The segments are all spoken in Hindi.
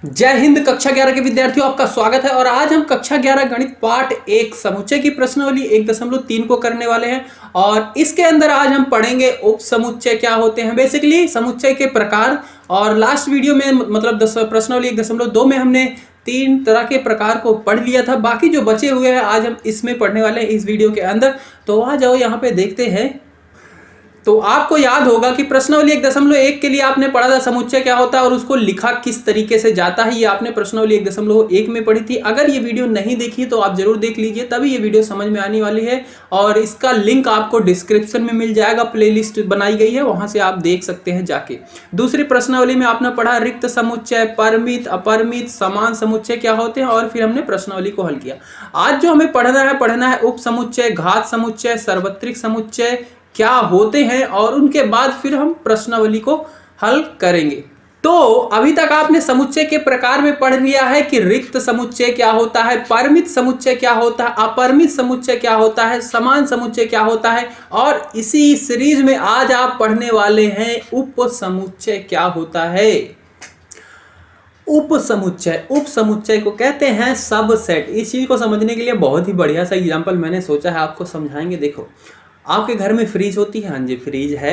जय हिंद। कक्षा 11 के विद्यार्थियों, आपका स्वागत है। और आज हम कक्षा 11 गणित पाठ 1 समुच्चय की प्रश्नावली 1.3 को करने वाले हैं। और इसके अंदर आज हम पढ़ेंगे उप समुच्चय क्या होते हैं, बेसिकली समुच्चय के प्रकार। और लास्ट वीडियो में मतलब प्रश्नावली 1.2 में हमने 3 तरह के प्रकार को पढ़ लिया था। बाकी जो बचे हुए हैं आज हम इसमें पढ़ने वाले हैं इस वीडियो के अंदर। तो आ जाओ यहाँ पे देखते हैं। तो आपको याद होगा कि प्रश्नावली 1.1 के लिए आपने पढ़ा था समुच्चय क्या होता है और उसको लिखा किस तरीके से जाता है। ये आपने प्रश्नावली 1.1 में पढ़ी थी। अगर ये वीडियो नहीं देखी तो आप जरूर देख लीजिए, तभी ये वीडियो समझ में आने वाली है। और इसका लिंक आपको डिस्क्रिप्शन में मिल जाएगा, प्लेलिस्ट बनाई गई है, वहां से आप देख सकते हैं जाके। दूसरी प्रश्नावली में आपने पढ़ा रिक्त समुच्चय, परिमित, अपरिमित, समान समुच्चय क्या होते हैं, और फिर हमने प्रश्नावली को हल किया। आज जो हमें पढ़ना है उप समुच्चय, घात समुच्चय, सार्वत्रिक समुच्चय क्या होते हैं, और उनके बाद फिर हम प्रश्नावली को हल करेंगे। तो अभी तक आपने समुच्चय के प्रकार में पढ़ लिया है कि रिक्त समुच्चय क्या होता है, परिमित समुच्चय क्या होता है, अपरिमित समुच्चय क्या होता है, समान समुच्चय क्या होता है। और इसी सीरीज में आज आप पढ़ने वाले हैं उप समुच्चय क्या होता है। उप समुच्चय को कहते हैं सबसेट। इस चीज को समझने के लिए बहुत ही बढ़िया सा एग्जांपल मैंने सोचा है, आपको समझाएंगे। देखो, आपके घर में फ्रीज होती है। हाँ जी, फ्रीज है।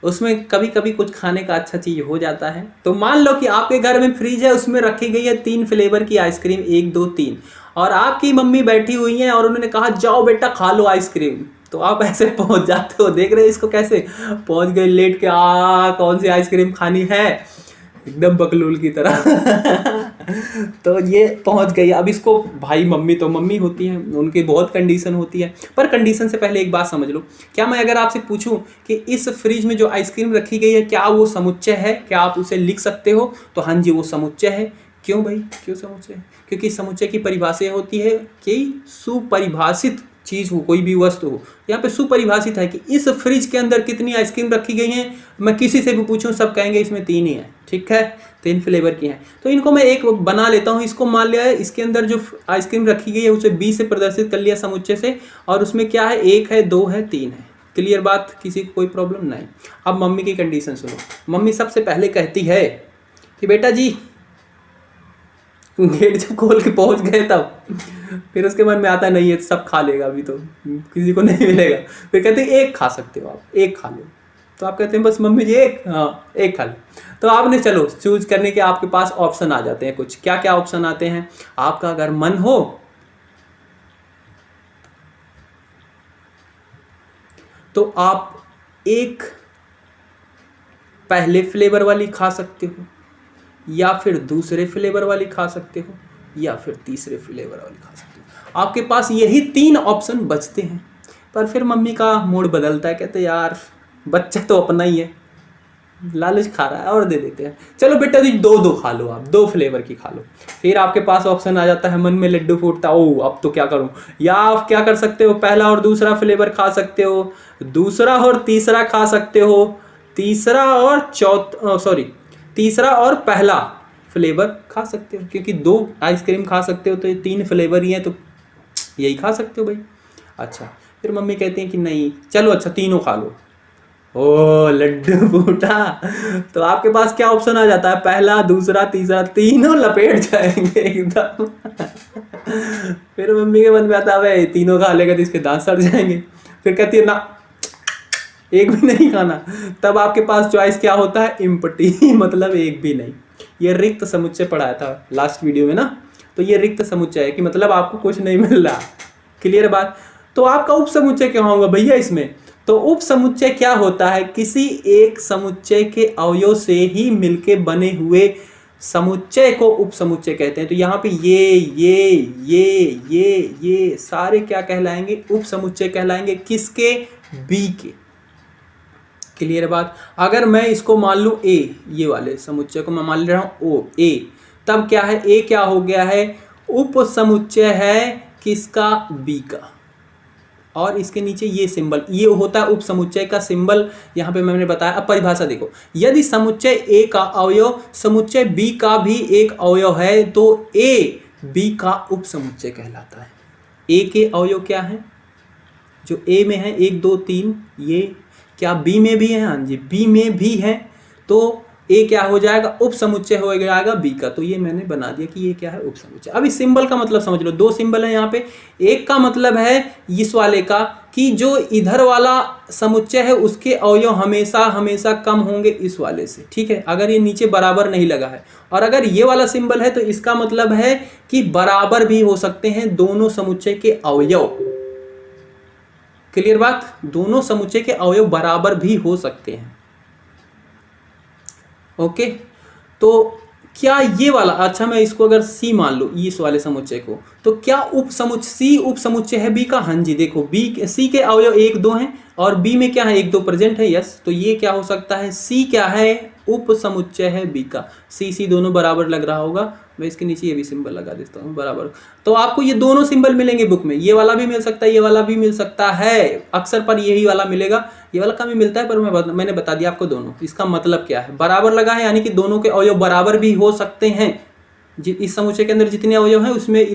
उसमें कभी कभी कुछ खाने का अच्छा चीज हो जाता है। तो मान लो कि आपके घर में फ्रीज है, उसमें रखी गई है 3 फ्लेवर की आइसक्रीम, 1 2 3। और आपकी मम्मी बैठी हुई है और उन्होंने कहा जाओ बेटा खा लो आइसक्रीम। तो आप ऐसे पहुंच जाते हो, देख रहे हो इसको कैसे पहुंच गए लेट के, कौन सी आइसक्रीम खानी है, एकदम बकलूल की तरह। तो ये पहुंच गई। अब इसको भाई मम्मी तो मम्मी होती हैं, उनकी बहुत कंडीशन होती है। पर कंडीशन से पहले एक बात समझ लो, क्या मैं अगर आपसे पूछूं कि इस फ्रिज में जो आइसक्रीम रखी गई है क्या वो समुच्चय है, क्या आप उसे लिख सकते हो? तो हाँ जी, वो समुच्चय है। क्यों भाई, क्यों समुच्चय है? क्योंकि समुच्चय की परिभाषा होती है कि सुपरिभाषित चीज हो, कोई भी वस्तु हो। यहाँ पे सुपरिभाषित है कि इस फ्रिज के अंदर कितनी आइसक्रीम रखी गई है। मैं किसी से भी पूछूं सब कहेंगे इसमें 3 ही है, ठीक है, 3 फ्लेवर की हैं। तो इनको मैं एक बना लेता हूँ। इसको मान लिया है, इसके अंदर जो आइसक्रीम रखी गई है उसे बी से प्रदर्शित कर लिया समुच्चय से। और उसमें क्या है, 1 है, 2 है, 3 है। क्लियर बात, किसी को कोई प्रॉब्लम नहीं। अब मम्मी की कंडीशन सुनो। मम्मी सबसे पहले कहती है कि बेटा जी, गेट जब खोल के पहुंच गए तब फिर उसके मन में आता नहीं है सब खा लेगा, अभी तो किसी को नहीं मिलेगा। फिर कहते हैं एक खा सकते हो आप, एक खा लो। तो आप कहते हैं बस मम्मी जी एक, हाँ एक खा लो। तो आपने चलो चूज करने के आपके पास ऑप्शन आ जाते हैं। कुछ क्या क्या ऑप्शन आते हैं आपका, अगर मन हो तो आप एक पहले फ्लेवर वाली खा सकते हो, या फिर दूसरे फ्लेवर वाली खा सकते हो, या फिर तीसरे फ्लेवर वाली खा सकते हो। आपके पास यही 3 ऑप्शन बचते हैं। पर फिर मम्मी का मूड बदलता है, कहते यार बच्चा तो अपना ही है, लालच खा रहा है और दे देते हैं। चलो बेटा जी 2 2 खा लो, आप 2 फ्लेवर की खा लो। फिर आपके पास ऑप्शन आ जाता है, मन में लड्डू फूटता, ओ अब तो क्या करूं। या आप क्या कर सकते हो, पहला और दूसरा फ्लेवर खा सकते हो, दूसरा और तीसरा खा सकते हो, तीसरा और पहला फ्लेवर खा सकते हो। क्योंकि 2 आइसक्रीम खा सकते हो तो ये 3 फ्लेवर ही हैं, तो यही खा सकते हो भाई। अच्छा, फिर मम्मी कहती है कि नहीं चलो अच्छा तीनों खा लो। ओ लड्डू फूटा। तो आपके पास क्या ऑप्शन आ जाता है, पहला, दूसरा, तीसरा, तीनों लपेट जाएंगे एकदम। फिर मम्मी के मन में आता है तीनों खा लेगा तो इसके दांत सड़ जाएंगे। फिर कहती है ना एक भी नहीं खाना। तब आपके पास चॉइस क्या होता है, इम्पटी, मतलब एक भी नहीं। ये रिक्त समुच्चय पढ़ाया था लास्ट वीडियो में ना। तो ये रिक्त समुच्चय है कि मतलब आपको कुछ नहीं मिल रहा। क्लियर बात। तो आपका उप समुच्चय क्या होगा भैया इसमें? तो उप समुच्चय क्या होता है, किसी एक समुच्चय के अवयव से ही मिलके बने हुए समुच्चय को उप समुच्चय कहते हैं। तो यहाँ पे ये सारे क्या कहलाएंगे, उप समुच्चय कहलाएंगे। किसके? बी के। क्लियर बात। अगर मैं इसको मान लूं ए, ये वाले समुच्चय को मैं मान ले रहा हूं ओ ए, तब क्या है, ए क्या हो गया है, उप समुच्चय है किसका? बी का। और इसके नीचे ये सिंबल, ये होता है उप समुच्चय का सिंबल। यहां पे मैंने बताया। अब परिभाषा देखो, यदि समुच्चय ए का अवयव समुच्चय बी का भी एक अवयव है तो ए बी का उप समुच्चय कहलाता है। ए के अवयव क्या है, जो ए में है 1 2 3, ये क्या बी में भी है? हाँ जी, बी में भी है। तो ए क्या हो जाएगा, उप समुच्चय हो जाएगा बी का। तो ये मैंने बना दिया कि ये क्या है, उप समुच्चय। अब इस सिंबल का मतलब समझ लो, दो सिंबल है यहाँ पे। एक का मतलब है इस वाले का कि जो इधर वाला समुच्चय है उसके अवयव हमेशा हमेशा कम होंगे इस वाले से, ठीक है, अगर ये नीचे बराबर नहीं लगा है। और अगर ये वाला सिंबल है तो इसका मतलब है कि बराबर भी हो सकते हैं दोनों समुच्चय के अवयव। क्लियर बात, दोनों समुच्चय के अवयव बराबर भी हो सकते हैं। ओके, तो क्या ये वाला, अच्छा मैं इसको अगर सी मान लूँ इस वाले समुच्चय को, तो क्या उप समुच्चय सी उप समुच्चय है बी का? हाँ जी, देखो बी सी के अवयव 1 2 हैं और बी में क्या है 1 2 प्रेजेंट है, यस। तो ये क्या हो सकता है, सी क्या है, उप समुच्चय है बी का। सी दोनों बराबर लग रहा होगा, मैं इसके नीचे ये भी सिंबल लगा देता हूँ बराबर। तो आपको ये दोनों सिंबल मिलेंगे बुक में, ये वाला भी मिल सकता है, ये वाला भी मिल सकता है, अक्सर पर यही वाला मिलेगा, ये वाला कम ही मिलता है, पर मैंने बता दिया आपको दोनों। इसका मतलब क्या है, बराबर लगा है यानी कि दोनों के अवयव बराबर भी हो सकते हैं। इस समुच्चय के अंदर जितने अवयव हैं उसमें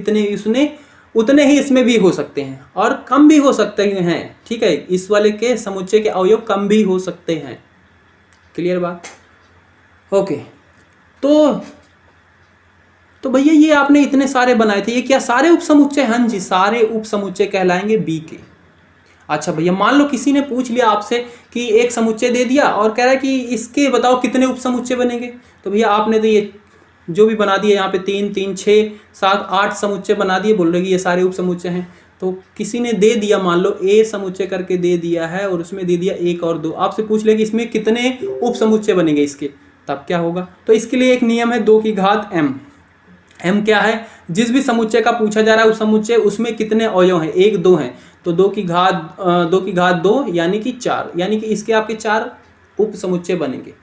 उतने ही इसमें भी हो सकते हैं और कम भी हो सकते हैं, ठीक है। इस वाले के समुच्चय के अवयव कम भी हो सकते हैं। क्लियर बात, ओके। तो भैया ये आपने इतने सारे बनाए थे, ये क्या सारे उपसमुच्चय? हाँ जी, सारे उपसमुच्चय कहलाएंगे बी के। अच्छा भैया, मान लो किसी ने पूछ लिया आपसे कि एक समुच्चय दे दिया और कह रहा है कि इसके बताओ कितने उपसमुच्चय बनेंगे। तो भैया आपने तो ये जो भी बना दिए यहाँ पे 3 3 6 7 8 समुच्चय बना दिए, बोल रहे कि ये सारे उपसमुच्चय हैं। तो किसी ने दे दिया, मान लो ए समुच्चय करके दे दिया है और उसमें दे दिया 1 और 2, आपसे पूछ ले कि इसमें कितने उपसमुच्चय बनेंगे इसके, तब क्या होगा? तो इसके लिए एक नियम है 2 की घात m। m क्या है, जिस भी समुच्चय का पूछा जा रहा है उस समुच्चय उसमें कितने अवयव हैं, 1 2 हैं, तो 2 की घात 2 यानी कि 4, यानी कि इसके आपके 4 उप समुच्चय बनेंगे।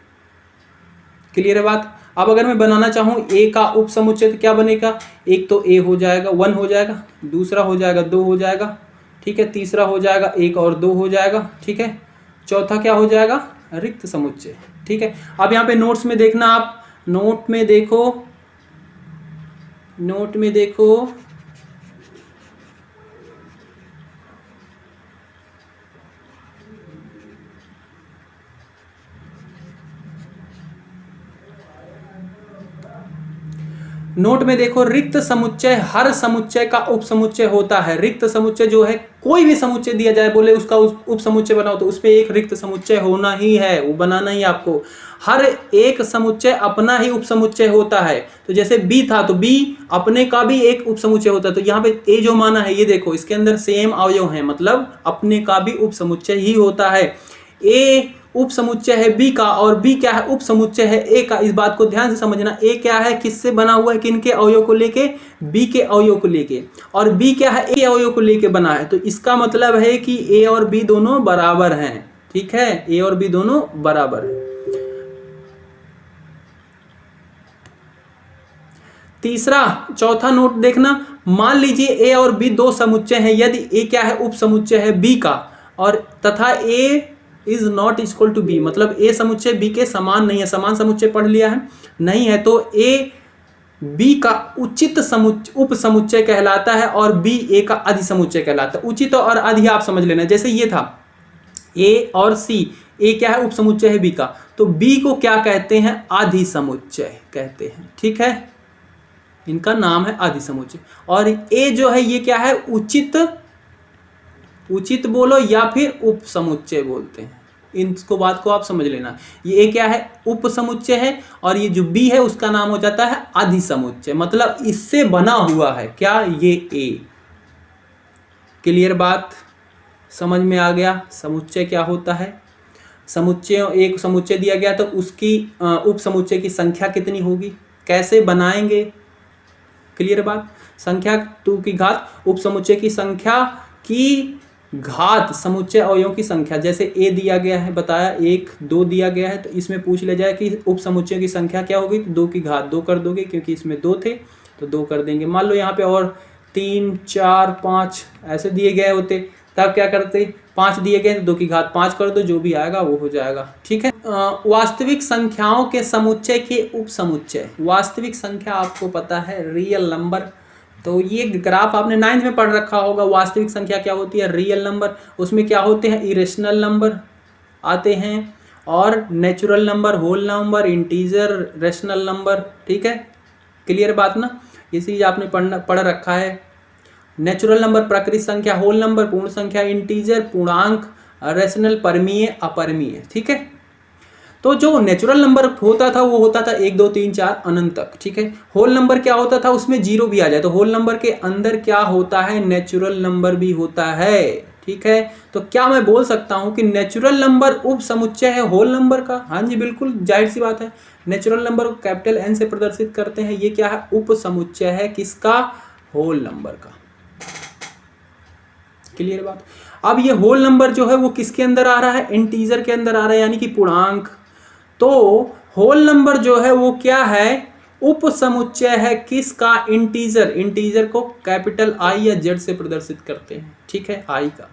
क्लियर है बात। अब अगर मैं बनाना चाहूँ a का उप समुच्चय तो क्या बनेगा, एक तो a हो जाएगा 1 हो जाएगा, दूसरा हो जाएगा 2 हो जाएगा, ठीक है, तीसरा हो जाएगा 1 और 2 हो जाएगा, ठीक है, चौथा क्या हो जाएगा, रिक्त समुच्चय, ठीक है। अब यहाँ पे नोट्स में देखना, आप नोट में देखो नोट में देखो, रिक्त समुच्चय हर समुच्चय का उप समुच्चय होता है। रिक्त समुच्चय जो है, कोई भी समुच्चय दिया जाए, बोले उसका उप समुच्चय बनाओ, तो उसपे एक रिक्त समुच्चय होना ही है, वो बनाना ही आपको। हर एक समुच्चय अपना ही उप समुच्चय होता है। तो जैसे बी था तो बी अपने का भी एक उप समुच्चय होता है। तो यहाँ पे ए जो माना है, ये देखो इसके अंदर सेम अवयव है, मतलब अपने का भी उप समुच्चय ही होता है। ए उप समुच्चय है बी का और बी क्या है, उप समुच्चय है ए का। इस बात को ध्यान से समझना, ए क्या है, किससे बना हुआ है, किनके अवयव को लेके, बी के अवयव को लेके, और बी क्या है, ए अवयव को लेके बना है। तो इसका मतलब है कि ए और बी दोनों बराबर हैं, ठीक है, ए और बी दोनों बराबर हैं। चौथा नोट देखना, मान लीजिए ए और बी दो समुच्चय हैं, यदि ए क्या है, उप समुच्चय है बी का, और तथा A is not equal to B, मतलब ए समुच्चय बी के समान नहीं है, समान समुच्चय पढ़ लिया है, नहीं है, तो ए बी का उचित उप समुच्चय कहलाता है और बी ए का अधि समुच्चय कहलाता है। उचित और अधि आप समझ लेना, जैसे ये था ए और सी, ए क्या है, उप समुच्चय है बी का, तो बी को क्या कहते हैं, अधि समुच्चय कहते हैं, ठीक है, इनका नाम है अधि समुच्चय। और ए जो है ये क्या है, उचित बोलो या फिर उप समुच्चय बोलते हैं, इनको बात को आप समझ लेना। ये ए क्या है, उप समुच्चय है, और ये जो बी है उसका नाम हो जाता है अधि समुच्चय, मतलब इससे बना हुआ है क्या, ये ए। क्लियर बात, समझ में आ गया समुच्चय क्या होता है। समुच्चय, एक समुच्चय दिया गया तो उसकी उप समुच्चय की संख्या कितनी होगी, कैसे बनाएंगे। क्लियर बात, संख्या 2 की घात उप समुच्चय की संख्या की घात समुच्चय अवयवों की संख्या, जैसे ए दिया गया है, बताया 1 2 दिया गया है, तो इसमें पूछ ले जाए कि उप समुच्चय की संख्या क्या होगी, तो 2 की घात 2 कर दोगे, क्योंकि इसमें 2 थे तो 2 कर देंगे। मान लो यहाँ पे और 3 4 5 ऐसे दिए गए होते, तब क्या करते, 5 दिए गए 2 की घात 5 कर दो, जो भी आएगा वो हो जाएगा, ठीक है। वास्तविक संख्याओं के समुच्चय के उप समुच्चय, वास्तविक संख्या आपको पता है रियल नंबर, तो ये ग्राफ आपने 9th में पढ़ रखा होगा। वास्तविक संख्या क्या होती है, रियल नंबर, उसमें क्या होते हैं, इरेशनल नंबर आते हैं, और natural number, whole number, integer, rational number. ठीक है, क्लियर बात ना, ये चीज़ आपने पढ़ रखा है। नेचुरल नंबर प्राकृतिक संख्या, होल नंबर पूर्ण संख्या, इंटीजर पूर्णांक, रेशनल परमीय अपरमीय। ठीक है, तो जो नेचुरल नंबर होता था वो होता था 1 2 3 4 अनंत तक। ठीक है, होल नंबर क्या होता था, उसमें जीरो भी आ जाए। तो होल नंबर के अंदर क्या होता है, नेचुरल नंबर भी होता है। ठीक है, तो क्या मैं बोल सकता हूं कि नेचुरल नंबर उप समुच्चय है होल नंबर का? हाँ जी बिल्कुल, जाहिर सी बात है। नेचुरल नंबर को कैपिटल एन से प्रदर्शित करते हैं, ये क्या है, उप समुच्चय है किसका, होल नंबर का। क्लियर बात। अब ये होल नंबर जो है वो किसके अंदर आ रहा है, इंटीजर के अंदर आ रहा है, यानी कि पूर्णांक। तो होल नंबर जो है वो क्या है, उप समुच्चय है किसका, इंटीजर। इंटीजर को कैपिटल आई या जेड से प्रदर्शित करते हैं। ठीक है, आई का।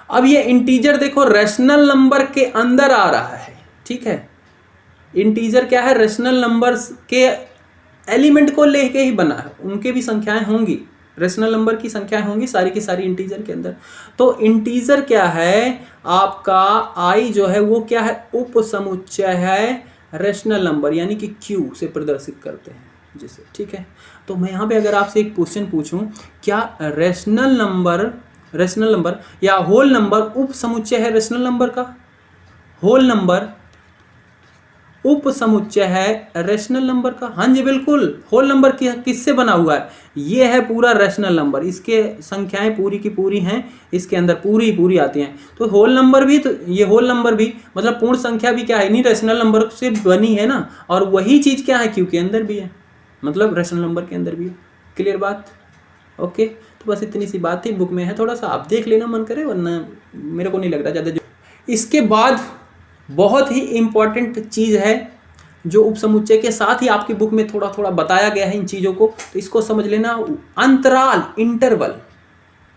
अब ये इंटीजर देखो रेशनल नंबर के अंदर आ रहा है। ठीक है, इंटीजर क्या है, रेशनल नंबर्स के एलिमेंट को लेके ही बना है, उनके भी संख्याएं होंगी, रेशनल नंबर की संख्याएं होंगी सारी की सारी इंटीजर के अंदर। तो इंटीजर क्या है आपका, आई जो है वो क्या है, उप समुच्चय है रेशनल नंबर, यानी कि क्यू से प्रदर्शित करते हैं जिसे। ठीक है, तो मैं यहाँ पे अगर आपसे एक क्वेश्चन पूछूं, क्या रेशनल नंबर या होल नंबर उप समुच्चय है रेशनल नंबर का? होल नंबर उप समुच्चय है रेशनल नंबर का। हाँ जी बिल्कुल, होल नंबर किससे बना हुआ है, ये है पूरा रेशनल नंबर, इसके संख्याएं पूरी की पूरी हैं, इसके अंदर पूरी आती हैं। तो होल नंबर भी, तो ये होल नंबर भी मतलब पूर्ण संख्या भी क्या है, नहीं रेशनल नंबर से बनी है ना, और वही चीज़ क्या है, क्यू के अंदर भी है, मतलब रेशनल नंबर के अंदर भी है। क्लियर बात, ओके। तो बस इतनी सी बात थी, बुक में है, थोड़ा सा आप देख लेना मन करे, वरना मेरे को नहीं लग रहा ज़्यादा। इसके बाद बहुत ही इंपॉर्टेंट चीज़ है जो उपसमुच्चय के साथ ही आपकी बुक में थोड़ा थोड़ा बताया गया है इन चीज़ों को, तो इसको समझ लेना। अंतराल, इंटरवल,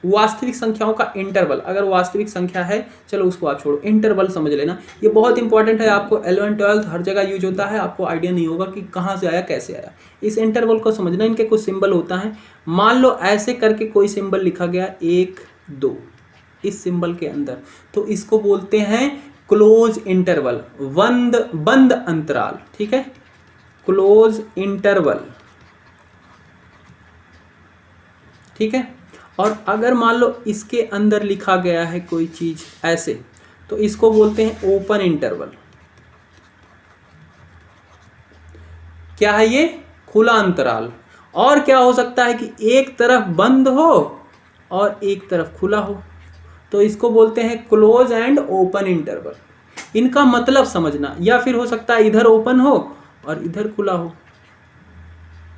वास्तविक संख्याओं का इंटरवल। अगर वास्तविक संख्या है, चलो उसको आप छोड़ो, इंटरवल समझ लेना, ये बहुत इंपॉर्टेंट है। आपको 11th 12th हर जगह यूज होता है, आपको आइडिया नहीं होगा कि कहाँ से आया कैसे आया। इस इंटरवल को समझना, इनके कुछ सिंबल होता है। मान लो ऐसे करके कोई सिंबल लिखा गया 1 2 इस सिंबल के अंदर, तो इसको बोलते हैं क्लोज इंटरवल, बंद अंतराल। ठीक है, क्लोज इंटरवल। ठीक है, और अगर मान लो इसके अंदर लिखा गया है कोई चीज ऐसे, तो इसको बोलते हैं ओपन इंटरवल। क्या है ये, खुला अंतराल। और क्या हो सकता है कि एक तरफ बंद हो और एक तरफ खुला हो, तो इसको बोलते हैं क्लोज एंड ओपन इंटरवल। इनका मतलब समझना, या फिर हो सकता है इधर ओपन हो और इधर खुला हो,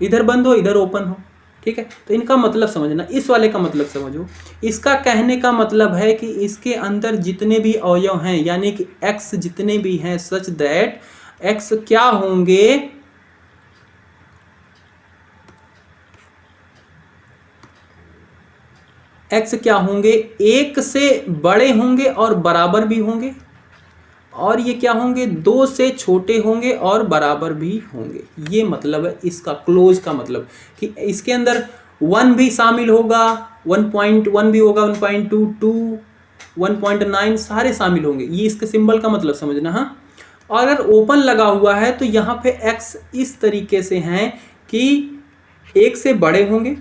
इधर बंद हो इधर ओपन हो। ठीक है, तो इनका मतलब समझना, इस वाले का मतलब समझो। इसका कहने का मतलब है कि इसके अंदर जितने भी अवयव हैं, यानी कि x जितने भी हैं, सच दैट x क्या होंगे, x क्या होंगे, एक से बड़े होंगे और बराबर भी होंगे, और ये क्या होंगे, 2 से छोटे होंगे और बराबर भी होंगे। ये मतलब है इसका, क्लोज का मतलब कि इसके अंदर 1 भी शामिल होगा, 1.1 भी होगा, 1.22, 1.9 सारे शामिल होंगे। ये इसके सिंबल का मतलब समझना। हाँ, और अगर ओपन लगा हुआ है तो यहाँ पे x इस तरीके से हैं कि 1 से बड़े होंगे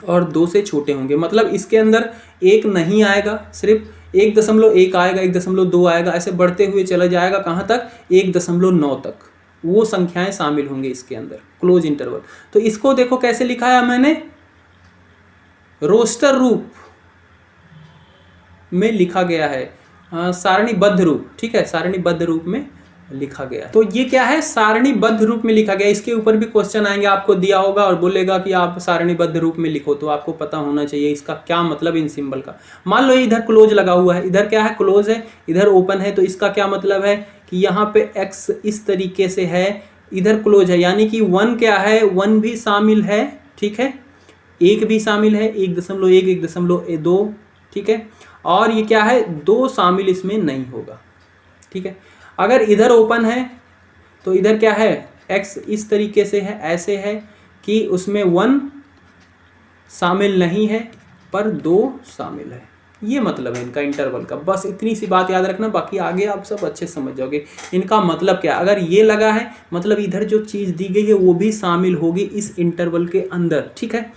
और 2 से छोटे होंगे, मतलब इसके अंदर 1 नहीं आएगा, सिर्फ 1.1 आएगा, 1.2 आएगा, ऐसे बढ़ते हुए चला जाएगा कहाँ तक, 1.9 तक, वो संख्याएं शामिल होंगे इसके अंदर, क्लोज इंटरवल। तो इसको देखो कैसे लिखा है मैंने, रोस्टर रूप में लिखा गया है, सारणीबद्ध रूप। ठीक है, सारणीबद्ध रूप में लिखा गया, तो ये क्या है, सारणीबद्ध रूप में लिखा गया। इसके ऊपर भी क्वेश्चन आएंगे, आपको दिया होगा और बोलेगा कि आप सारणीबद्ध रूप में लिखो, तो आपको पता होना चाहिए इसका क्या मतलब इन सिंबल का। मान लो इधर क्लोज लगा हुआ है, इधर क्या है, क्लोज है, इधर ओपन है, तो इसका क्या मतलब है कि यहाँ पे x इस तरीके से है, इधर क्लोज है, यानी कि 1 क्या है, 1 भी शामिल है। ठीक है, 1 भी शामिल है, 1.1 1.2। ठीक है, और ये क्या है, 2 शामिल इसमें नहीं होगा। ठीक है, अगर इधर ओपन है तो इधर क्या है, x इस तरीके से है, ऐसे है कि उसमें 1 शामिल नहीं है पर 2 शामिल है। ये मतलब है इनका इंटरवल का। बस इतनी सी बात याद रखना, बाकी आगे आप सब अच्छे से समझ जाओगे। इनका मतलब क्या है, अगर ये लगा है मतलब इधर जो चीज़ दी गई है वो भी शामिल होगी इस इंटरवल के अंदर, ठीक है।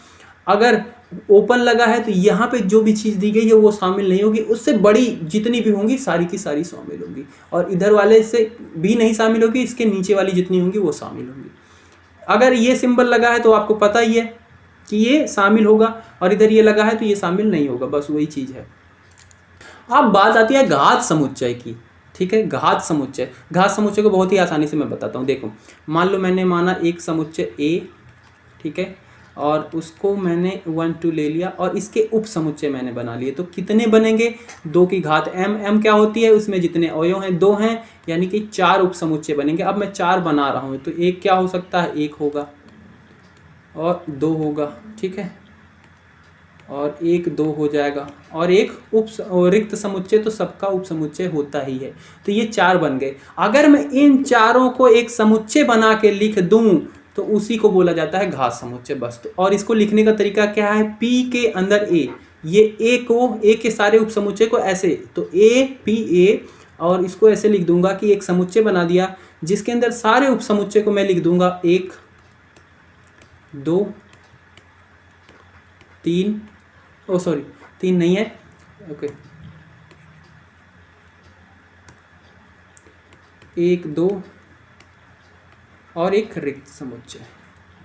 अगर ओपन लगा है तो यहाँ पे जो भी चीज़ दी गई है वो शामिल नहीं होगी, उससे बड़ी जितनी भी होंगी सारी की सारी शामिल होंगी, और इधर वाले से भी नहीं शामिल होगी, इसके नीचे वाली जितनी होंगी वो शामिल होंगी। अगर ये सिंबल लगा है तो आपको पता ही है कि ये शामिल होगा, और इधर ये लगा है तो ये शामिल नहीं होगा, बस वही चीज़ है। अब बात आती है घात समुच्चय की, ठीक है। घात समुच्चय, घात समुच्चय को बहुत ही आसानी से मैं बताता हूँ। देखो मान लो मैंने माना एक समुच्चय ए, ठीक है, और उसको मैंने 1 2 ले लिया और इसके उप समुच्चय मैंने बना लिए, तो कितने बनेंगे, 2 की घात m, m क्या होती है, उसमें जितने अवयव हैं 2 हैं, यानी कि 4 उप समुच्चय बनेंगे। अब मैं 4 बना रहा हूँ तो एक क्या हो सकता है, 1 होगा और 2 होगा, ठीक है, और 1 2 हो जाएगा, और एक रिक्त समुच्चय तो सबका उप समुच्चय होता ही है, तो ये 4 बन गए। अगर मैं इन चारों को एक समुच्चय बना के लिख दूं तो उसी को बोला जाता है घात समुच्चय, बस। तो और इसको लिखने का तरीका क्या है, P के अंदर A, ये A को, A के सारे उप समुच्चय को ऐसे, तो A P A, और इसको ऐसे लिख दूंगा कि एक समुच्चय बना दिया जिसके अंदर सारे उप समुच्चय को मैं लिख दूंगा 1 2 3, ओ सॉरी 3 नहीं है, ओके, 1 2 और एक रिक्त समुच्चय।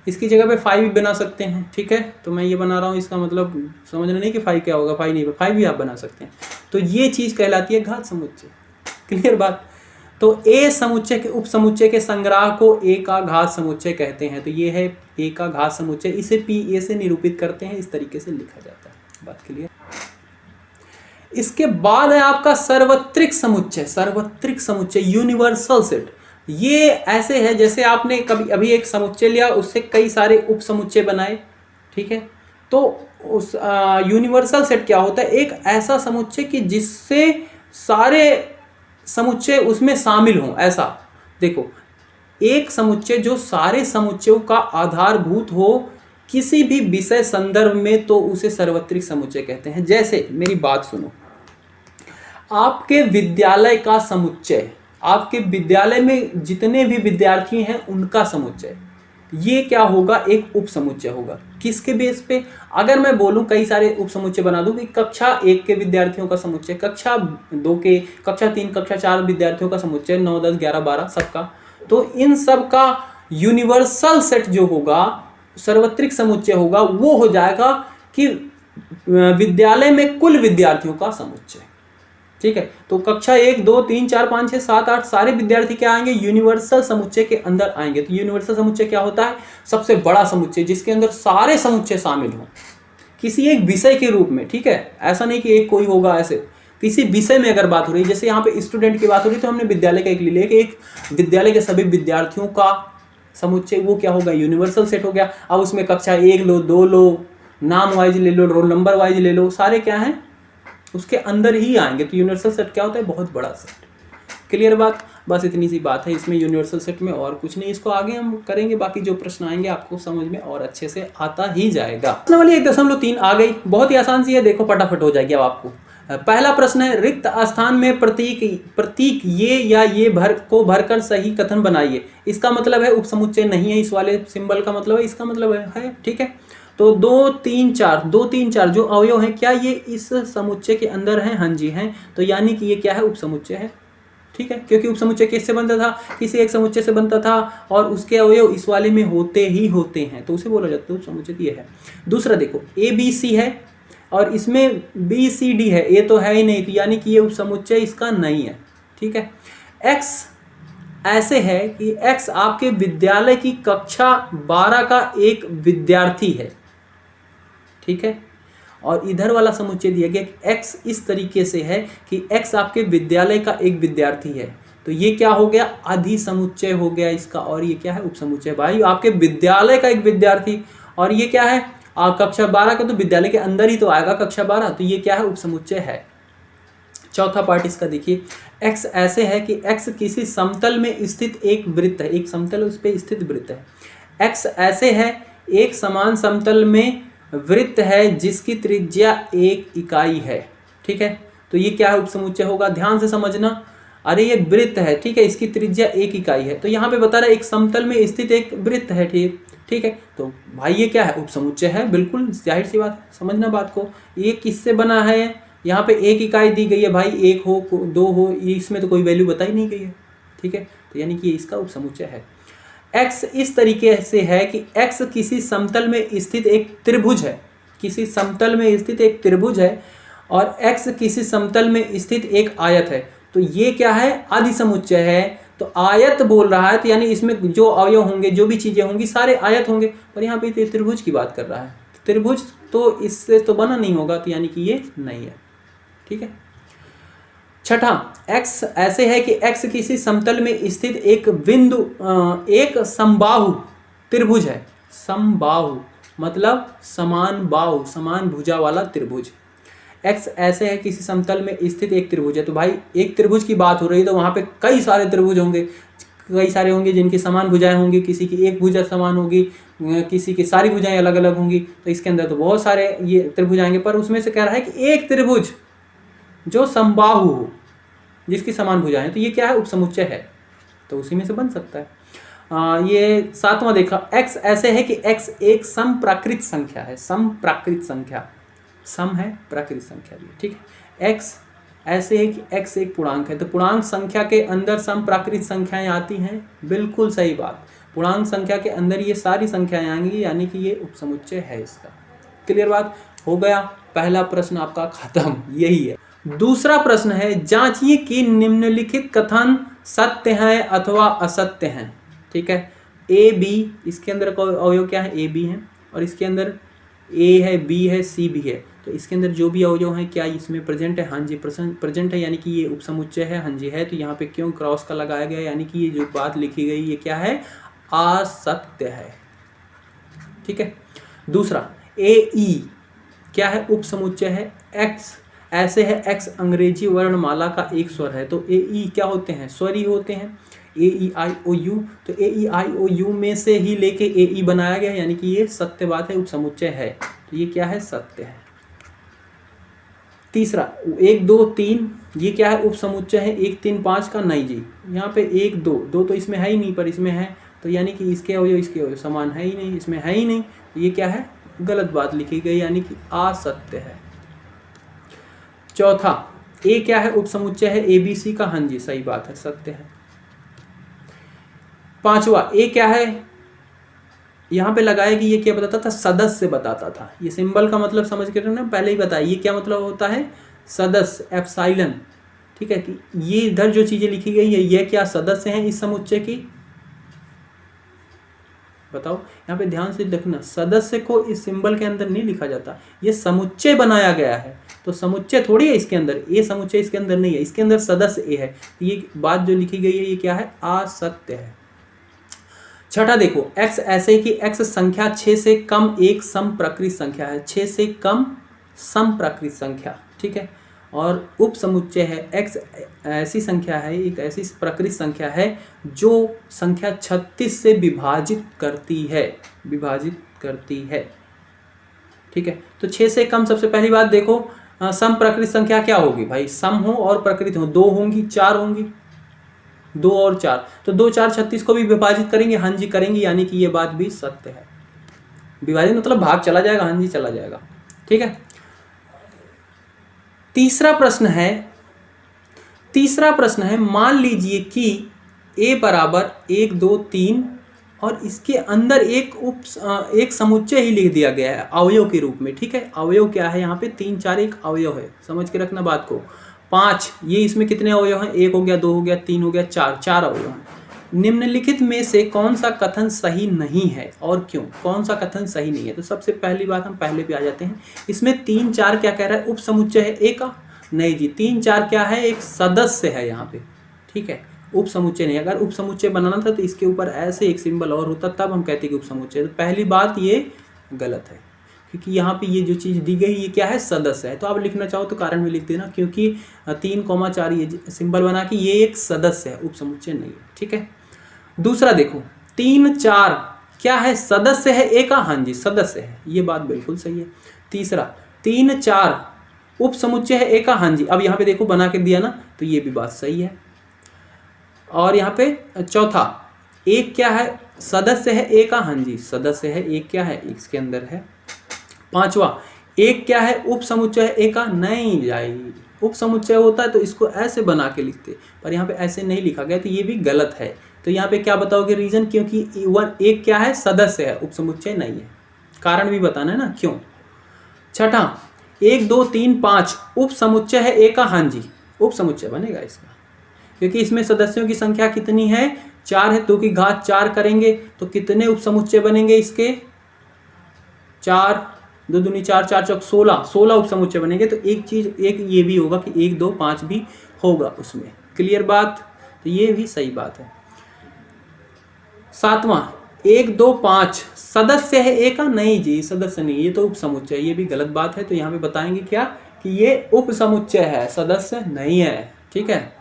इसकी जगह पे 5 भी बना सकते हैं, ठीक है, तो मैं ये बना रहा हूँ, इसका मतलब समझना नहीं कि 5 क्या होगा, 5 नहीं, 5 भी आप बना सकते हैं। तो ये चीज़ कहलाती है घात समुच्चय, क्लियर बात। तो ए समुच्चय के उप समुच्चय के संग्रह को ए का घात समुच्चय कहते हैं, तो ये है ए का घात समुच्चय, इसे पी ए से निरूपित करते हैं, इस तरीके से लिखा जाता है, बात क्लियर। इसके बाद है आपका सार्वत्रिक समुच्चय, सार्वत्रिक समुच्चय, यूनिवर्सल सेट। ये ऐसे है जैसे आपने कभी अभी एक समुच्चय लिया, उससे कई सारे उप समुच्चय बनाए, ठीक है, तो उस यूनिवर्सल सेट क्या होता है, एक ऐसा समुच्चय कि जिससे सारे समुच्चय उसमें शामिल हों, ऐसा। देखो एक समुच्चय जो सारे समुच्चयों का आधारभूत हो किसी भी विषय संदर्भ में, तो उसे सार्वत्रिक समुच्चय कहते हैं। जैसे मेरी बात सुनो, आपके विद्यालय का समुच्चय, आपके विद्यालय में जितने भी विद्यार्थी हैं उनका समुच्चय, ये क्या होगा, एक उप समुच्चय होगा। किसके बेस पे, अगर मैं बोलूं कई सारे उप समुच्चय बना दूं कि कक्षा 1 के विद्यार्थियों का समुच्चय, कक्षा 2 के, कक्षा 3 कक्षा 4 विद्यार्थियों का समुच्चय, 9 10 11 12 सबका, तो इन सब का यूनिवर्सल सेट जो होगा, सार्वत्रिक समुच्चय होगा, वो हो जाएगा कि विद्यालय में कुल विद्यार्थियों का समुच्चय, ठीक है। तो कक्षा 1 2 3 4 5 6 7 8 सारे विद्यार्थी क्या आएंगे, यूनिवर्सल समुच्चय के अंदर आएंगे। तो यूनिवर्सल समुच्चय क्या होता है, सबसे बड़ा समुच्चय जिसके अंदर सारे समुच्चय शामिल हों किसी एक विषय के रूप में, ठीक है, ऐसा नहीं कि एक कोई होगा, ऐसे किसी विषय में अगर बात हो रही है, जैसे यहाँ पे स्टूडेंट की बात हो रही है तो हमने विद्यालय का एक ले लिया कि एक विद्यालय के सभी विद्यार्थियों का समुच्चय, वो क्या होगा, यूनिवर्सल सेट हो गया। अब उसमें कक्षा 1 लो 2 लो, नाम वाइज ले लो, रोल नंबर वाइज ले लो, सारे क्या हैं उसके अंदर ही आएंगे। तो यूनिवर्सल सेट क्या होता है, बहुत बड़ा सेट, क्लियर बात। बस इतनी सी बात है इसमें यूनिवर्सल सेट में, और कुछ नहीं। इसको आगे हम करेंगे, बाकी जो प्रश्न आएंगे आपको समझ में और अच्छे से आता ही जाएगा। प्रश्न वाली 1.3 आ गई, बहुत ही आसान सी है, देखो फटाफट हो जाएगी अब आपको। पहला प्रश्न है, रिक्त स्थान में प्रतीक ये या ये को भरकर सही कथन बनाइए। इसका मतलब है उपसमुच्चय नहीं है, इस वाले सिंबल का मतलब है, इसका मतलब है, ठीक है। तो 2 3 4 जो अवयव हैं, क्या ये इस समुच्चय के अंदर हैं, हाँ जी हैं, तो यानी कि ये क्या है, उपसमुच्चय है, ठीक है, क्योंकि उपसमुच्चय किससे बनता था, किसी एक समुच्चय से बनता था, और उसके अवयव इस वाले में होते ही होते हैं, तो उसे बोला जाता है उपसमुच्चय। ये है। दूसरा देखो, ABC है और इसमें BCD है, ये तो है ही नहीं, तो यानी कि ये उपसमुच्चय इसका नहीं है, ठीक है। X ऐसे है कि X आपके विद्यालय की कक्षा 12 का एक विद्यार्थी है, ठीक है, और इधर वाला समुच्चय दिया गया कि x इस तरीके से है कि x आपके विद्यालय का एक विद्यार्थी है, तो ये क्या हो गया, अधिसमुच्चय हो गया इसका, और ये क्या है, उपसमुच्चय। भाई आपके विद्यालय का एक विद्यार्थी, और ये क्या है, कक्षा 12 का, तो विद्यालय के अंदर ही तो आएगा कक्षा 12, तो ये क्या है, उपसमुच्चय है। चौथा पार्ट इसका देखिए, x ऐसे है कि x किसी समतल में स्थित एक वृत्त है, एक समतल उस पर स्थित वृत्त है। x ऐसे है, एक समान समतल में वृत्त है जिसकी त्रिज्या 1 इकाई है, ठीक है। तो ये क्या है, उपसमुच्चय होगा, ध्यान से समझना। अरे ये वृत्त है, ठीक है, इसकी त्रिज्या 1 इकाई है, तो यहाँ पे बता रहा है एक समतल में स्थित एक वृत्त है, ठीक है। तो भाई ये क्या है, उपसमुच्चय है, बिल्कुल जाहिर सी बात है, समझना बात को। ये किससे बना है, यहाँ पे 1 इकाई दी गई है भाई, 1 हो 2 हो, ये इसमें तो कोई वैल्यू बताई नहीं गई है, ठीक है। तो यानी कि इसका उपसमुच्चय है। x इस तरीके से है कि x किसी समतल में स्थित एक त्रिभुज है, किसी समतल में स्थित एक त्रिभुज है, और x किसी समतल में स्थित एक आयत है। तो ये क्या है, अधिसमुच्चय है। तो आयत बोल रहा है, तो यानी इसमें जो अवयव होंगे, जो भी चीजें होंगी, सारे आयत होंगे, पर यहाँ पे त्रिभुज की बात कर रहा है। त्रिभुज तो इससे तो बना नहीं होगा, तो यानी कि ये नहीं है, ठीक है। छठा, x ऐसे है कि x किसी समतल में स्थित एक बिंदु एक समबाहु त्रिभुज है। समबाहु मतलब समान बाहु, समान भुजा वाला त्रिभुज। x ऐसे है किसी समतल में स्थित एक त्रिभुज है। तो भाई एक त्रिभुज की बात हो रही है, तो वहाँ पे कई सारे त्रिभुज होंगे, कई सारे होंगे जिनकी समान भुजाएं होंगी, किसी की एक भुजा समान होगी, किसी की सारी भुजाएं अलग अलग होंगी। तो इसके अंदर तो बहुत सारे ये त्रिभुज आएंगे, पर उसमें से कह रहा है कि एक त्रिभुज जो समबाहु हो, जिसकी समान भुजाएं, तो ये क्या है, उपसमुच्चय है, तो उसी में से बन सकता है। ये 7वां देखा, x ऐसे है कि x एक समप्राकृत संख्या है। समप्राकृत संख्या, सम है, प्राकृत संख्या भी, ठीक है। x ऐसे है कि x एक पूर्णांक है, तो पूर्णांक संख्या के अंदर समप्राकृत संख्याएं आती हैं, बिल्कुल सही बात। पूर्णांक संख्या के अंदर ये सारी संख्याएं आएंगी, यानी कि ये उपसमुच्चय है इसका। क्लियर बात हो गया, पहला प्रश्न आपका खत्म, यही है। दूसरा प्रश्न है, जांचिए कि निम्नलिखित कथन सत्य हैं अथवा असत्य हैं, ठीक है। ए बी, इसके अंदर अवयव क्या है, ए बी है, और इसके अंदर ए है, बी है, सी भी है। तो इसके अंदर जो भी अवयव है, क्या इसमें प्रेजेंट है, हाँ जी प्रेजेंट है, यानी कि ये उपसमुच्चय है, हाँ जी है। तो यहाँ पे क्यों क्रॉस का लगाया गया, यानी कि ये जो बात लिखी गई ये क्या है, असत्य है, ठीक है। दूसरा, ए ई क्या है, उपसमुच्चय है। एक्स ऐसे है, एक्स अंग्रेजी वर्णमाला का एक स्वर है, तो ए ई क्या होते हैं, स्वर ही होते हैं, ए ई आई ओ यू। तो ए ई आई ओ यू में से ही लेके ए ई बनाया गया, यानी कि ये सत्य बात है, उपसमुच्चय है, तो ये क्या है, सत्य है। तीसरा, 1 2 3 ये क्या है, उपसमुच्चय है। 1 3 5 का नहीं जी, यहाँ पे 1 2 2 तो इसमें है ही नहीं, पर इसमें है, तो यानी कि इसके अवयव इसके अवयव समान है ही नहीं, इसमें है ही नहीं, तो ये क्या है, गलत बात लिखी गई, यानी कि असत्य है। चौथा, ए क्या है, उपसमुच्चय है, ए बी सी का, हाँ जी सही बात है, सत्य है। पांचवा, ए क्या है, यहाँ पे लगाया कि ये क्या बताता था, सदस्य बताता था। ये सिंबल का मतलब समझ के ना, पहले ही बताया, ये क्या मतलब होता है, सदस्य, एप्सिलॉन, ठीक है। कि ये इधर जो चीजें लिखी गई है, ये क्या सदस्य हैं इस समुच्चय की, बताओ। यहाँ पे ध्यान से देखना, सदस्य को इस सिंबल के अंदर नहीं लिखा जाता, ये समुच्चय बनाया गया है, तो समुच्चय थोड़ी है इसके अंदर, ये समुच्चय इसके अंदर नहीं है, इसके अंदर सदस्य ए है। ये बात जो लिखी गई है, ये क्या है, असत्य है। छठा देखो, x ऐसे कि x संख्या 6 से कम एक समप्राकृत संख्या है, 6 से कम समप्राकृत संख्या, ठीक है। और उपसमुच्चय है, x ऐसी संख्या है, एक ऐसी प्राकृत संख्या है जो संख्या 36 से विभाजित करती है, विभाजित करती है, ठीक है। तो 6 से कम, सबसे पहली बात देखो, समप्राकृत संख्या क्या होगी भाई, सम हो और प्रकृत हो, 2 होंगी, 4 होंगी, 2 और 4, तो 2 4 36 को भी विभाजित करेंगे, हाँ जी करेंगे, यानी कि ये बात भी सत्य है। विभाजित मतलब भाग चला जाएगा, हाँ जी चला जाएगा, ठीक है। तीसरा प्रश्न है, मान लीजिए कि a बराबर 1 2 3 और इसके अंदर एक समुच्चय ही लिख दिया गया है अवयव के रूप में, ठीक है। अवयव क्या है, यहाँ पे 3 4 एक अवयव है, समझ के रखना बात को। 5 ये इसमें कितने अवयव हैं, 1 हो गया, 2 हो गया, 3 हो गया, 4 अवयव हैं। निम्नलिखित में से कौन सा कथन सही नहीं है और क्यों, कौन सा कथन सही नहीं है। तो सबसे पहली बात हम पहले पे आ जाते हैं, इसमें 3 4 क्या कह रहा है, उपसमुच्चय है ए का, नहीं जी 3 4 क्या है, एक सदस्य है यहाँ पे, ठीक है, उपसमुच्चय नहीं। अगर उपसमुच्चय बनाना था तो इसके ऊपर ऐसे एक सिंबल और होता, तब हम कहते कि उपसमुच्चय। तो पहली बात ये गलत है, क्योंकि यहाँ पे ये जो चीज़ दी गई ये क्या है, सदस्य है। तो आप लिखना चाहो तो कारण में लिख देना, क्योंकि 3 4 ये सिंबल बना कि ये एक सदस्य है, उपसमुच्चय नहीं है, ठीक है। दूसरा देखो, 3 4 क्या है, सदस्य है ए का, हाँ जी सदस्य है, ये बात बिल्कुल सही है। तीसरा, 3 4 उप समुच्चय है ए का, हाँ जी। अब यहाँ पे देखो बना के दिया ना, तो ये भी बात सही है। और यहाँ पे चौथा, एक क्या है, सदस्य है ए का, हाँ जी सदस्य है, एक क्या है, इसके अंदर है। पांचवा, एक क्या है, उप समुच्चय है ए का, नहीं जाएगी, उप समुच्चय होता है तो इसको ऐसे बना के लिखते, पर यहाँ पे ऐसे नहीं लिखा गया, तो ये भी गलत है। तो यहाँ पे क्या बताओगे रीजन, क्योंकि एक क्या है, सदस्य है, उप समुच्चय नहीं है। कारण भी बताना है ना क्यों। छठा, 1 2 3 5 उप समुच्चय है ए का, हाँ जी उप समुच्चय बनेगा इसका, क्योंकि इसमें सदस्यों की संख्या कितनी है, 4 है, 2 की घात 4 करेंगे तो कितने उप समुच्चय बनेंगे इसके, 4 2 दूनी 4 4 चौक 16 उप समुच्चय बनेंगे। तो एक चीज, एक ये भी होगा कि 1 2 5 भी होगा उसमें, क्लियर बात, तो ये भी सही बात है। सातवां, 1 2 5 सदस्य है ए का, नहीं जी सदस्य नहीं, ये तो उप समुच्चय, ये भी गलत बात है। तो यहाँ पे बताएंगे क्या कि ये उप समुच्चय है, सदस्य नहीं है, ठीक है।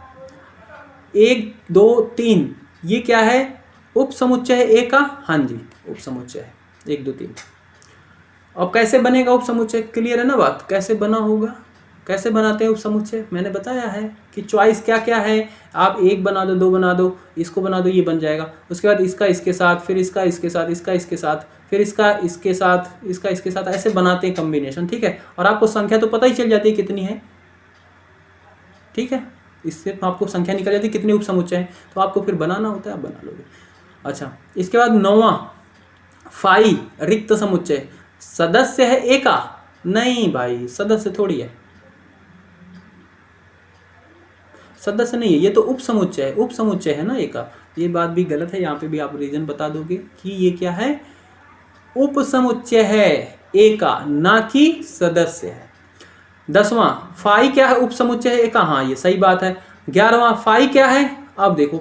1 2 3 ये क्या है, उप समुच्चय है ए का, हाँ जी उप समुच्चय है 1 2 3। अब कैसे बनेगा उप समुच्चय, क्लियर है ना बात, कैसे बना होगा, कैसे बनाते हैं उप समुच्चय, मैंने बताया है कि चॉइस क्या क्या है, आप 1 बना दो, 2 बना दो, इसको बना दो, ये बन जाएगा। उसके बाद इसका इसके साथ, फिर इसका इसके साथ, इसका इसके साथ, फिर इसका इसके साथ, इसका इसके साथ, ऐसे बनाते हैं कॉम्बिनेशन, ठीक है। और आपको संख्या तो पता ही चल जाती है कितनी है, ठीक है, इससे आपको संख्या निकल जाती है कितने उप समुच्चय हैं, तो आपको फिर बनाना होता है, आप बना लोगे। अच्छा, इसके बाद 9वां, फाई रिक्त समुच्चय, सदस्य है ए का, नहीं भाई सदस्य थोड़ी है, सदस्य नहीं है, ये तो उप समुच्चय है, उप समुच्चय है ना ए का, ये बात भी गलत है। यहाँ पे भी आप रीजन बता दोगे कि ये क्या है, उप समुच्चय है ए का, ना कि सदस्य है। 10वां, फाई क्या है, उप समुच्चय है ए का, हाँ ये सही बात है। 11वां, फाई क्या है, अब देखो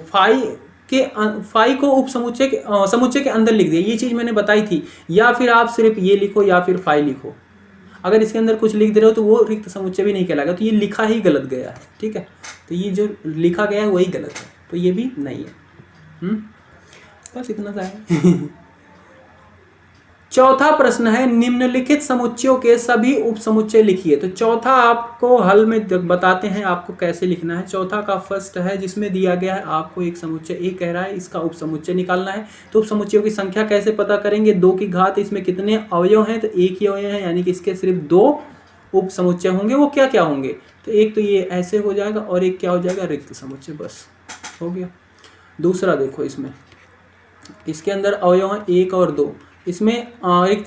फाई को उप समुच्चय के समुच्चय के अंदर लिख दिया, ये चीज मैंने बताई थी। या फिर आप सिर्फ ये लिखो या फिर फाई लिखो, अगर इसके अंदर कुछ लिख दे रहे हो तो वो रिक्त समुच्चय भी नहीं कहलाएगा, तो ये लिखा ही गलत गया है, ठीक है। तो ये जो लिखा गया है वही गलत है, तो ये भी नहीं है। बस इतना सा है। चौथा प्रश्न है, निम्नलिखित समुच्चयों के सभी उप समुच्चय लिखिए। तो चौथा आपको हल में बताते हैं आपको कैसे लिखना है। चौथा का फर्स्ट है जिसमें दिया गया है आपको एक समुच्चय ए कह रहा है, इसका उप समुच्चय निकालना है। तो उप समुच्चयों की संख्या कैसे पता करेंगे, 2 की घात, इसमें कितने अवयव हैं, तो एक ही अवयव है, यानी कि इसके सिर्फ 2 उप समुच्चय होंगे। वो क्या क्या होंगे, तो एक तो ये ऐसे हो जाएगा और एक क्या हो जाएगा, रिक्त समुच्चय, बस हो गया। दूसरा देखो, इसके अंदर अवयव हैं 1 और 2, इसमें एक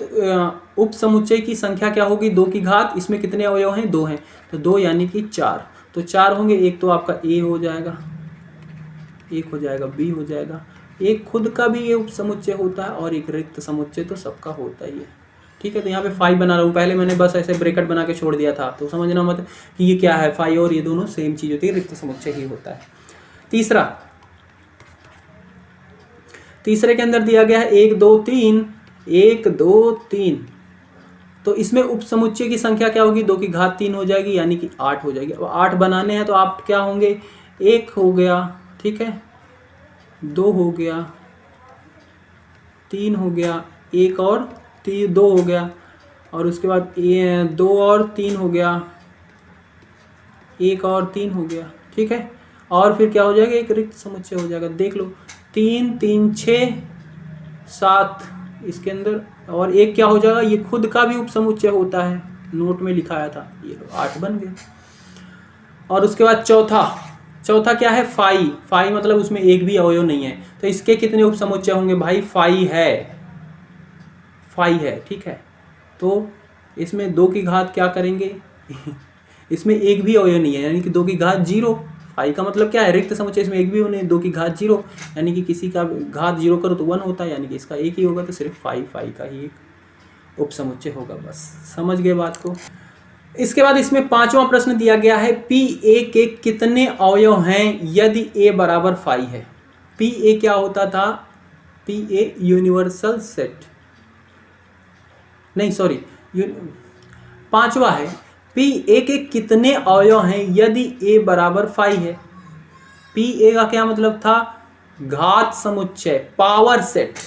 उप समुच्चय की संख्या क्या होगी, 2 की घात, इसमें कितने अवयव हैं, 2 हैं, तो 2 यानी कि 4, तो 4 होंगे। एक तो आपका ए हो जाएगा, एक हो जाएगा बी हो जाएगा, एक खुद का भी ये उप समुच्चय होता है और एक रिक्त समुच्चय तो सबका होता ही है, ठीक है। तो यहाँ पे फाई बना रहा हूँ, पहले मैंने बस ऐसे ब्रैकेट बना के छोड़ दिया था, तो समझना मत कि ये क्या है, फाई और ये दोनों सेम चीज होती है, रिक्त समुच्चय ही होता है। तीसरे के अंदर दिया गया है 1 2 3, 1 2 3, तो इसमें उप समुच्चय की संख्या क्या होगी, 2 की घात 3 हो जाएगी, यानी कि 8 हो जाएगी। अब 8 बनाने हैं तो आप क्या होंगे, 1 हो गया, ठीक है, 2 हो गया, 3 हो गया, 1 और 2 हो गया, और उसके बाद 2 और 3 हो गया, 1 और 3 हो गया, ठीक है। और फिर क्या हो जाएगा, एक रिक्त समुच्चय हो जाएगा, देख लो, 3 3 6 7 इसके अंदर, और एक क्या हो जाएगा, ये खुद का भी उप समुच्चय होता है, नोट में लिखाया था, ये 8 बन गए। और उसके बाद चौथा क्या है, फाई मतलब उसमें एक भी अवयव नहीं है, तो इसके कितने उप समुच्चय होंगे भाई, फाई है, ठीक है। तो इसमें 2 की घात क्या करेंगे, इसमें एक भी अवयव नहीं है, यानी कि 2 की घात 0, फाई का मतलब क्या है, रिक्त समुच्चय, इसमें एक भी नहीं, 2 की घात 0, यानी कि किसी का घात 0 करो तो 1 होता है, यानी कि इसका एक ही होगा, तो सिर्फ फाई का ही एक उप समुच्चय होगा, बस समझ गए बात को। इसके बाद इसमें 5वां प्रश्न दिया गया है, पी ए के कितने अवयव हैं यदि ए बराबर फाई है। पी ए क्या होता था, पी ए यूनिवर्सल सेट, नहीं सॉरी, 5वां है, पी ए के कितने अवयव हैं यदि ए बराबर फाई है। पी ए का क्या मतलब था, घात समुच्चय, पावर सेट,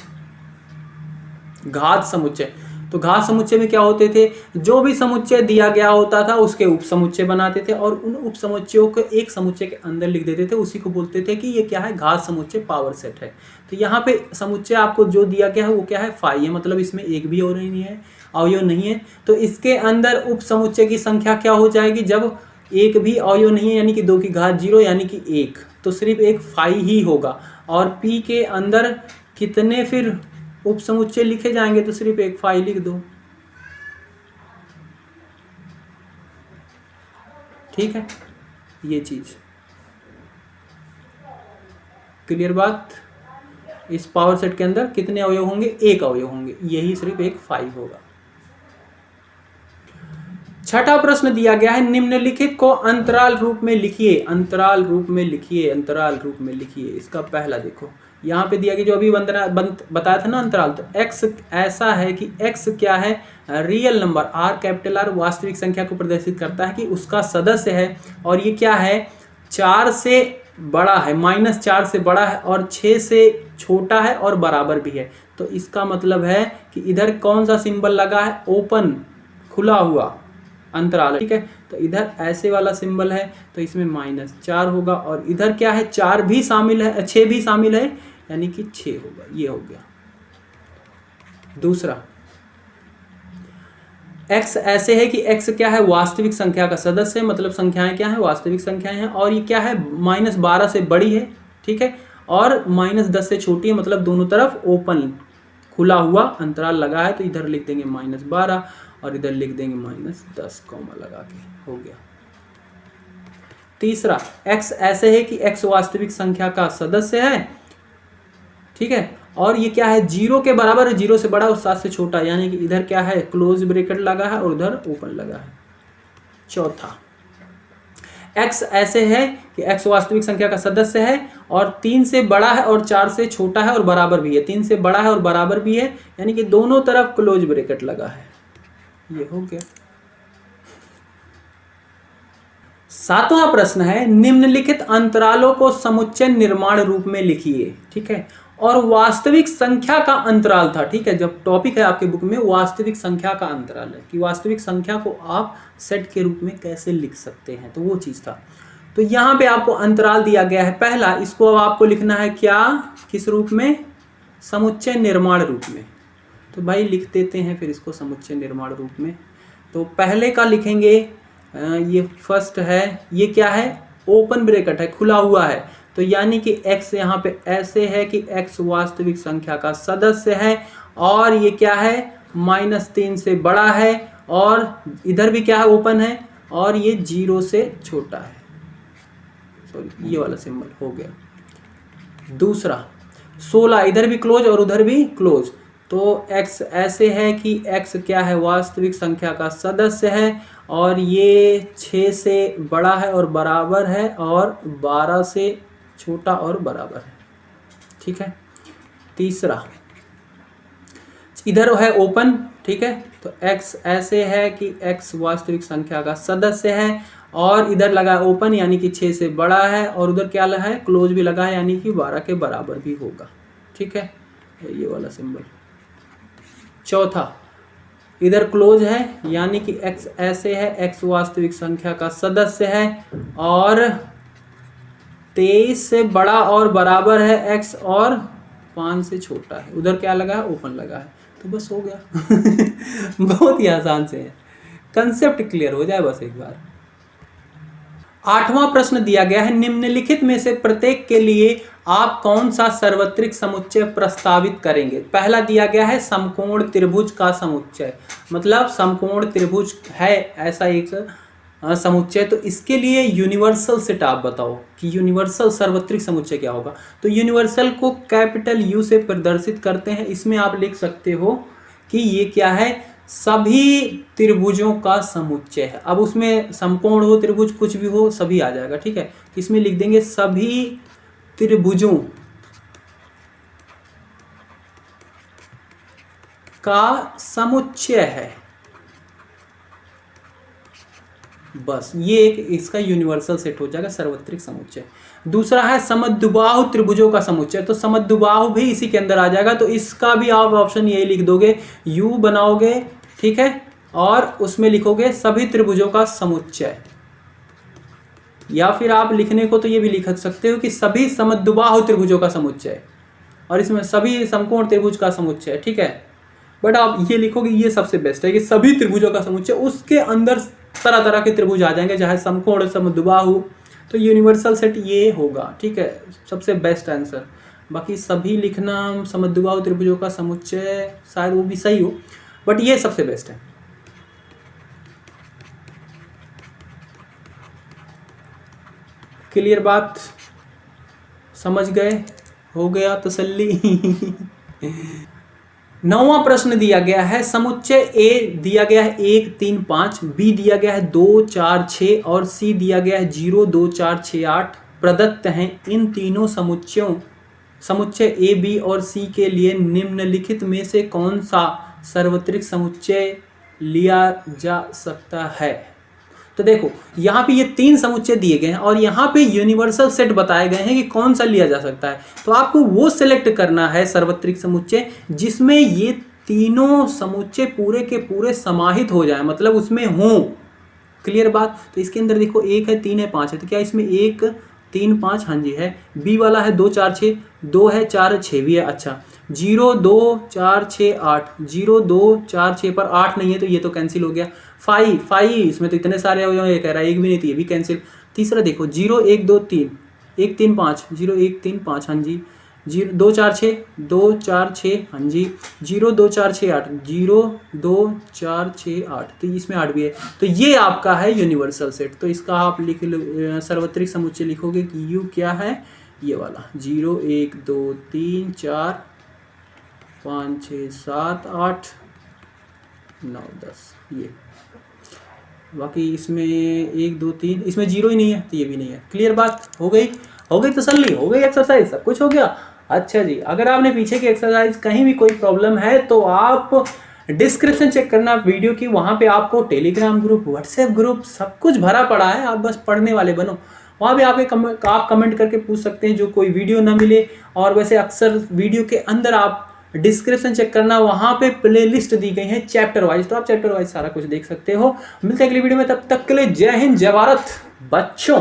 घात समुच्चय। तो घात समुच्चय में क्या होते थे, जो भी समुच्चय दिया गया होता था उसके उप समुच्चय बनाते थे और उन उप समुच्चयों को एक समुच्चय के अंदर लिख देते थे, उसी को बोलते थे कि ये क्या है, घात समुच्चय पावर सेट है। तो यहाँ पे समुच्चय आपको जो दिया गया है वो क्या है, फाई है, मतलब इसमें एक भी और नहीं है, अवयव नहीं है। तो इसके अंदर उप समुच्चय की संख्या क्या हो जाएगी, जब एक भी अवयव नहीं है यानी कि 2 की घात 0 यानी कि 1, तो सिर्फ एक फाई ही होगा। और पी के अंदर कितने फिर उप समुच्चय लिखे जाएंगे, तो सिर्फ एक फाई लिख दो, ठीक है। ये चीज क्लियर बात। इस पावर सेट के अंदर कितने अवयव होंगे, एक अवयव होंगे, यही सिर्फ एक फाई होगा। छठा प्रश्न दिया गया है, निम्नलिखित को अंतराल रूप में लिखिए, अंतराल रूप में लिखिए, अंतराल रूप में लिखिए। इसका पहला देखो यहाँ पे दिया गया, जो अभी बताया था ना अंतराल, तो x ऐसा है कि x क्या है, real number r capital R वास्तविक संख्या को प्रदर्शित करता है कि उसका सदस्य है, और ये क्या है, 4 से बड़ा है, -4 से बड़ा है और 6 से छोटा है और बराबर भी है। तो इसका मतलब है कि इधर कौन सा सिंबल लगा है, ओपन, खुला हुआ अंतराल, ठीक है। तो इधर ऐसे वाला सिंबल है, तो इसमें -4 होगा, और इधर क्या है, 4 भी शामिल है, 6 भी शामिल है, यानी कि 6 होगा, ये हो गया। दूसरा, x ऐसे है कि x क्या है, वास्तविक संख्या का सदस्य है, मतलब संख्याएं क्या है, वास्तविक संख्याएं हैं, और ये क्या है, -12 से बड़ी है, ठीक है, और -10 से छोटी है, मतलब दोनों तरफ ओपन, खुला हुआ अंतराल लगा है। तो इधर लिख देंगे -12 और इधर लिख देंगे -10, कॉमा लगा के, हो गया। तीसरा, x ऐसे है कि x वास्तविक संख्या का सदस्य है, ठीक है, और ये क्या है, 0 के बराबर है, 0 से बड़ा और 7 से छोटा, यानी कि इधर क्या है, क्लोज ब्रैकेट लगा है और उधर ओपन लगा है। चौथा, x ऐसे है कि x वास्तविक संख्या का सदस्य है और 3 से बड़ा है और 4 से छोटा है और बराबर भी है, 3 से बड़ा है और बराबर भी है, यानी कि दोनों तरफ क्लोज ब्रैकेट लगा है। ये हो गया। सातवां प्रश्न है, निम्नलिखित अंतरालों को समुच्चय निर्माण रूप में लिखिए, ठीक है, और वास्तविक संख्या का अंतराल था, ठीक है, जब टॉपिक है आपके बुक में वास्तविक संख्या का अंतराल है कि वास्तविक संख्या को आप सेट के रूप में कैसे लिख सकते हैं, तो वो चीज था। तो यहाँ पे आपको अंतराल दिया गया है पहला, इसको अब आपको लिखना है क्या, किस रूप में, समुच्चय निर्माण रूप में। तो भाई लिख देते हैं फिर इसको समुच्चय निर्माण रूप में। तो पहले का लिखेंगे, ये फर्स्ट है, ये क्या है, ओपन ब्रैकेट है, खुला हुआ है, तो यानी कि x यहाँ पे ऐसे है कि x वास्तविक संख्या का सदस्य है, और ये क्या है, -3 से बड़ा है, और इधर भी क्या है, ओपन है, और ये 0 से छोटा है, सॉरी ये वाला सिंबल हो गया। दूसरा, 16, इधर भी क्लोज और उधर भी क्लोज, तो x ऐसे है कि x क्या है, वास्तविक संख्या का सदस्य है, और ये 6 से बड़ा है और बराबर है, और 12 से छोटा और बराबर है, ठीक है। तीसरा, इधर है ओपन, ठीक है, तो x ऐसे है कि x वास्तविक संख्या का सदस्य है, और इधर लगा ओपन यानी कि 6 से बड़ा है, और उधर क्या लगा है, क्लोज भी लगा है, यानी कि 12 के बराबर भी होगा, ठीक है, ये वाला सिंबल। चौथा, इधर क्लोज है यानी कि x ऐसे है, x वास्तविक संख्या का सदस्य है, और 23 से बड़ा और बराबर है x, और 5 से छोटा है, उधर क्या लगा है, ओपन लगा है, तो बस हो गया। बहुत ही आसान से है, कंसेप्ट क्लियर हो जाए बस एक बार। आठवां प्रश्न दिया गया है, निम्नलिखित में से प्रत्येक के लिए आप कौन सा सार्वत्रिक समुच्चय प्रस्तावित करेंगे। पहला दिया गया है समकोण त्रिभुज का समुच्चय, मतलब समकोण त्रिभुज है ऐसा एक समुच्चय, तो इसके लिए यूनिवर्सल सेट आप बताओ कि यूनिवर्सल सार्वत्रिक समुच्चय क्या होगा। तो यूनिवर्सल को कैपिटल यू से प्रदर्शित करते हैं, इसमें आप लिख सकते हो कि ये क्या है, सभी त्रिभुजों का समुच्चय है। अब उसमें समकोण हो, त्रिभुज, कुछ भी हो, सभी आ जाएगा, ठीक है। इसमें लिख देंगे सभी त्रिभुजों का समुच्चय है, बस ये एक इसका यूनिवर्सल सेट हो जाएगा, सार्वत्रिक समुच्चय। दूसरा है समद्विबाहु त्रिभुजों का समुच्चय, तो समद्विबाहु भी इसी के अंदर आ जाएगा, तो इसका भी आप ऑप्शन यही लिख दोगे, यू बनाओगे, ठीक है, और उसमें लिखोगे सभी त्रिभुजों का समुच्चय, या फिर आप लिखने को तो ये भी लिख सकते हो कि सभी समद्विबाहु त्रिभुजों का समुच्चय, और इसमें सभी समकोण त्रिभुज का समुच्चय, ठीक है। बट आप ये लिखोगे, ये सबसे बेस्ट है कि सभी त्रिभुजों का समुच्चय, उसके अंदर तरह तरह के त्रिभुज आ जाएंगे, चाहे समकोण समद्विबाहु, तो यूनिवर्सल सेट ये होगा, ठीक है, सबसे बेस्ट आंसर। बाकी सभी लिखना समद्विबाहु त्रिभुजों का समुच्चय शायद वो भी सही हो, बट ये सबसे बेस्ट है। क्लियर बात, समझ गए, हो गया तसल्ली। 9वां प्रश्न दिया गया है, समुच्चय ए दिया गया है 1 3 5, बी दिया गया है 2 4 6 और सी दिया गया है 0 2 4 6 8 प्रदत्त हैं। इन तीनों समुच्चय ए बी और सी के लिए निम्नलिखित में से कौन सा सार्वत्रिक समुच्चय लिया जा सकता है। तो देखो यहाँ पे ये 3 समुच्चय दिए गए हैं और यहाँ पे यूनिवर्सल सेट बताए गए हैं कि कौन सा लिया जा सकता है, तो आपको वो सिलेक्ट करना है सार्वत्रिक समुच्चय जिसमें ये तीनों समुच्चय पूरे के पूरे समाहित हो जाए, मतलब उसमें हों। क्लियर बात। तो इसके अंदर देखो 1 है 3 है 5 है, तो क्या इसमें 1 3 5, हाँ जी है। बी वाला है 2 4 6, 2 है 4 है 6 भी है। अच्छा 0 2 4 6 8, 0 2 4 6 पर 8 नहीं है तो ये तो कैंसिल हो गया। 5 इसमें तो इतने सारे हो गए, ये कह रहा है एक भी नहीं थी, ये भी कैंसिल। तीसरा देखो 0 1 2 3, 1 3 5, 0 1 3 5, हाँ जी। 0 2 4 6, 2 4 6, हाँ जी। 0 2 4 6 8, 0 2 4 6 8, तो इसमें 8 भी है, तो ये आपका है यूनिवर्सल सेट। तो इसका आप लिख लो, सार्वत्रिक समुच्चय लिखोगे कि यू क्या है, ये वाला 0 1 2 3 4 5 6 7 8 9 10, ये। बाकी इसमें 1 2 3, इसमें 0 ही नहीं है तो ये भी नहीं है। क्लियर बात, हो गई तसल्ली, हो गई एक्सरसाइज, सब कुछ हो गया। अच्छा जी, अगर आपने पीछे की एक्सरसाइज कहीं भी कोई प्रॉब्लम है तो आप डिस्क्रिप्शन चेक करना वीडियो की, वहाँ पे आपको टेलीग्राम ग्रुप, व्हाट्सएप ग्रुप सब कुछ भरा पड़ा है, आप बस पढ़ने वाले बनो। वहाँ पे आप कमेंट करके पूछ सकते हैं जो कोई वीडियो ना मिले, और वैसे अक्सर वीडियो के अंदर आप डिस्क्रिप्शन चेक करना, वहाँ पे प्लेलिस्ट दी गई है चैप्टर वाइज, तो आप चैप्टर वाइज सारा कुछ देख सकते हो। मिलते हैं अगली वीडियो में, तब तक के लिए जय हिंद जय भारत बच्चों।